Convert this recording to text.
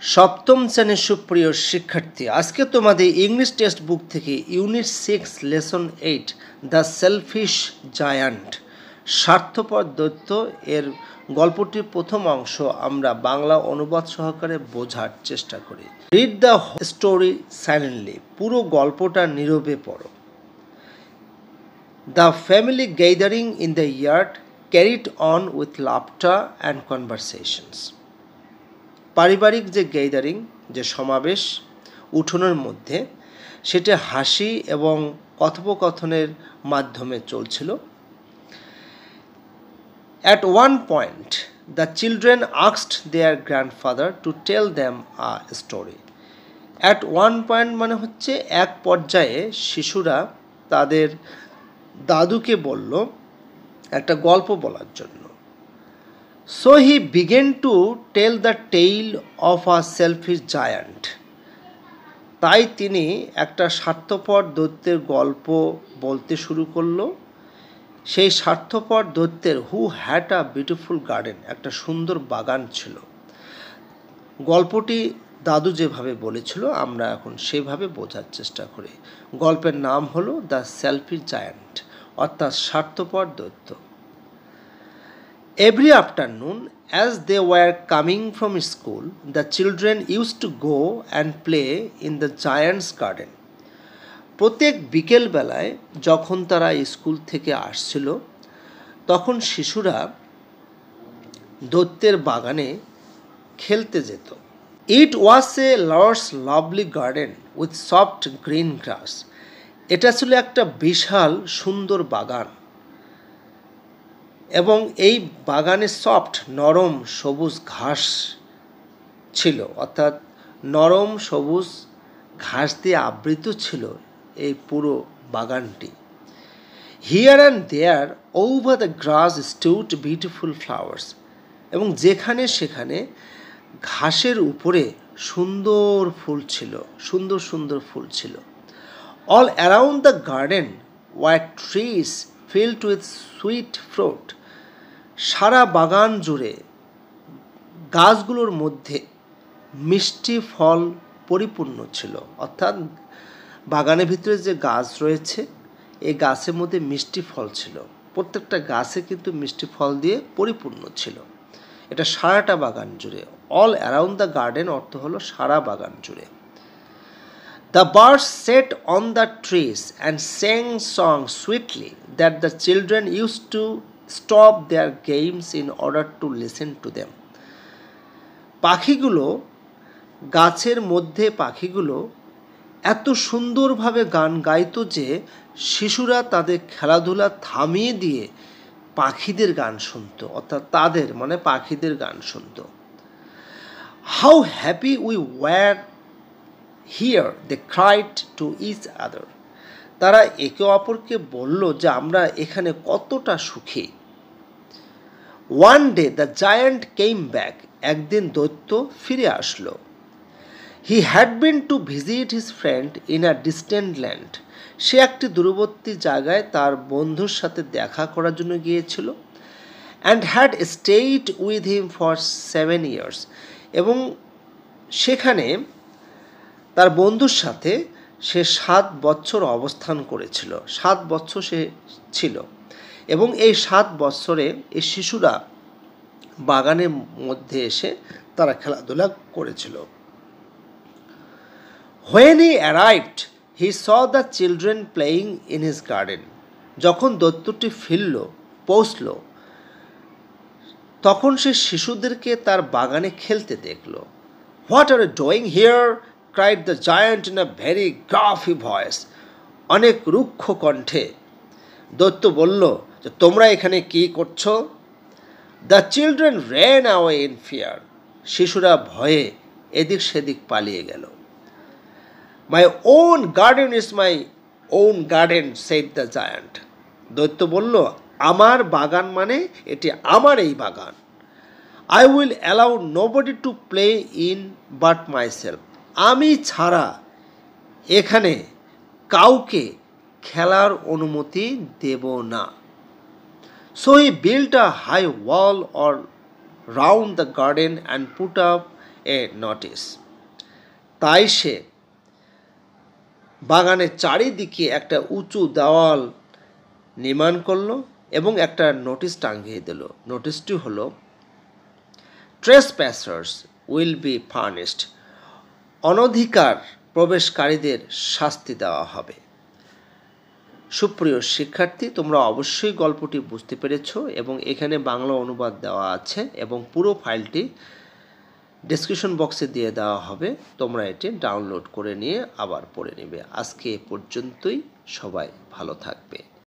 সপ্তম শ্রেণীর সুপ্রিয় শিক্ষার্থী, আজকে তোমাদের ইংলিশ টেক্সট বুক থেকে unit 6 lesson 8 the selfish giant স্বার্থপর দৈত্য এর গল্পটির প্রথম অংশ আমরা বাংলা অনুবাদ সহকারে বোঝার চেষ্টা করি। রিড দ্য স্টোরি সাইলেন্টলি, পুরো গল্পটা নীরবে পড়ো। The family gathering in the yard carried on with laughter and conversations. পারিবারিক যে গ্যাদারিং, যে সমাবেশ উঠোনের মধ্যে, সেটা হাসি এবং কথোপকথনের মাধ্যমে চলছিল। At one point, the children asked their grandfather to tell them a story. At one point মানে হচ্ছে এক পর্যায়ে শিশুরা তাদের দাদুকে বলল একটা গল্প বলার জন্য। So he began to tell the tale of a selfish giant. তাই তিনি একটা স্বার্থপর দৈত্যের গল্প বলতে শুরু করলো। সেই স্বার্থপর দৈত্যের who had a beautiful garden, একটা সুন্দর বাগান ছিল। গল্পটি দাদু যেভাবে বলেছিল আমরা এখন সেভাবে বোঝার চেষ্টা করি। গল্পের নাম হলো দ্য সেলফিশ জায়ান্ট, অর্থাৎ স্বার্থপর দৈত্য। Every afternoon, as they were coming from school, the children used to go and play in the giant's garden. প্রত্যেক বিকেলবেলায় যখন তারা স্কুল থেকে আসছিল, তখন শিশুরা দৈত্যের বাগানে খেলতে যেত। It was a large, lovely garden with soft green grass. এটা ছিল একটা বিশাল সুন্দর বাগান এবং এই বাগানে সফট, নরম সবুজ ঘাস ছিল, অর্থাৎ নরম সবুজ ঘাস দিয়ে আবৃত ছিল এই পুরো বাগানটি। Here and there over the grass stood beautiful flowers, এবং যেখানে সেখানে ঘাসের উপরে সুন্দর ফুল ছিল, সুন্দর সুন্দর ফুল ছিল। All around the garden were trees filled with sweet fruit. সারা বাগান জুড়ে গাছগুলোর মধ্যে মিষ্টি ফল পরিপূর্ণ ছিল, অর্থাৎ বাগানের ভিতরে যে গাছ রয়েছে এই গাছের মধ্যে মিষ্টি ফল ছিল। প্রত্যেকটা গাছে কিন্তু মিষ্টি ফল দিয়ে পরিপূর্ণ ছিল। এটা সারাটা বাগান জুড়ে। অল অ্যারাউন্ড দ্য গার্ডেন অর্থ হলো সারা বাগান জুড়ে। The birds sat on the trees and sang songs sweetly that the children used to stop their games in order to listen to them. পাখিগুলো, গাছের মধ্যে পাখিগুলো এত সুন্দরভাবে গান গাইতো যে শিশুরা তাদের খেলাধুলা থামিয়ে দিয়ে পাখিদের গান শুনতো, অর্থাৎ তাদের মানে পাখিদের গান শুনতো। How happy we were here, they cried to each other. তারা একে অপরকে বলল যে আমরা এখানে কতটা সুখী। One day the giant came back. একদিন দৈত্য ফিরে আসলো। He had been to visit his friend in a distant land. সে একটি দূরবর্তী জায়গায় তার বন্ধুর সাথে দেখা করার জন্য গিয়েছিল। And had stayed with him for 7 years. এবং সেখানে তার বন্ধুর সাথে সে 7 বছর অবস্থান করেছিল। 7 বছর সে ছিল এবং এই 7 বছরে এই শিশুরা বাগানের মধ্যে এসে তারা খেলাধুলা করেছিল। When he arrived, he saw the children playing in his garden. যখন দৈত্যটি পৌঁছল, তখন সে শিশুদেরকে তার বাগানে খেলতে দেখল। What are you doing here? cried the giant in a very gruffy voice. অনেক রুক্ষ কণ্ঠে দৈত্য বলল যে তোমরা এখানে কি করছো? The children ran away in fear. শিশুরা ভয়ে এদিক সেদিক পালিয়ে গেল। My own garden is my own garden, said the giant. দৈত্য বলল আমার বাগান মানে এটি আমার এই বাগান। I will allow nobody to play in but myself. আমি ছাড়া এখানে কাউকে খেলার অনুমতি দেব না। So he built a high wall all round the garden and put up a notice. তাই সে বাগানের চারিদিকে একটা উঁচু দেওয়াল নির্মাণ করলো এবং একটা নোটিশ টাঙিয়ে দিল। নোটিশটি হলো, ট্রেসপ্যাসার্স উইল বি পানিশড, অনধিকার প্রবেশকারীদের শাস্তি দেওয়া হবে। সুপ্রিয় শিক্ষার্থী, তোমরা অবশ্যই গল্পটি বুঝতে পেরেছ এবং এখানে বাংলা অনুবাদ দেওয়া আছে এবং পুরো ফাইলটি ডেসক্রিপশন বক্সে দিয়ে দেওয়া হবে। তোমরা এটি ডাউনলোড করে নিয়ে আবার পড়ে নেবে। আজকে এ পর্যন্তই। সবাই ভালো থাকবে।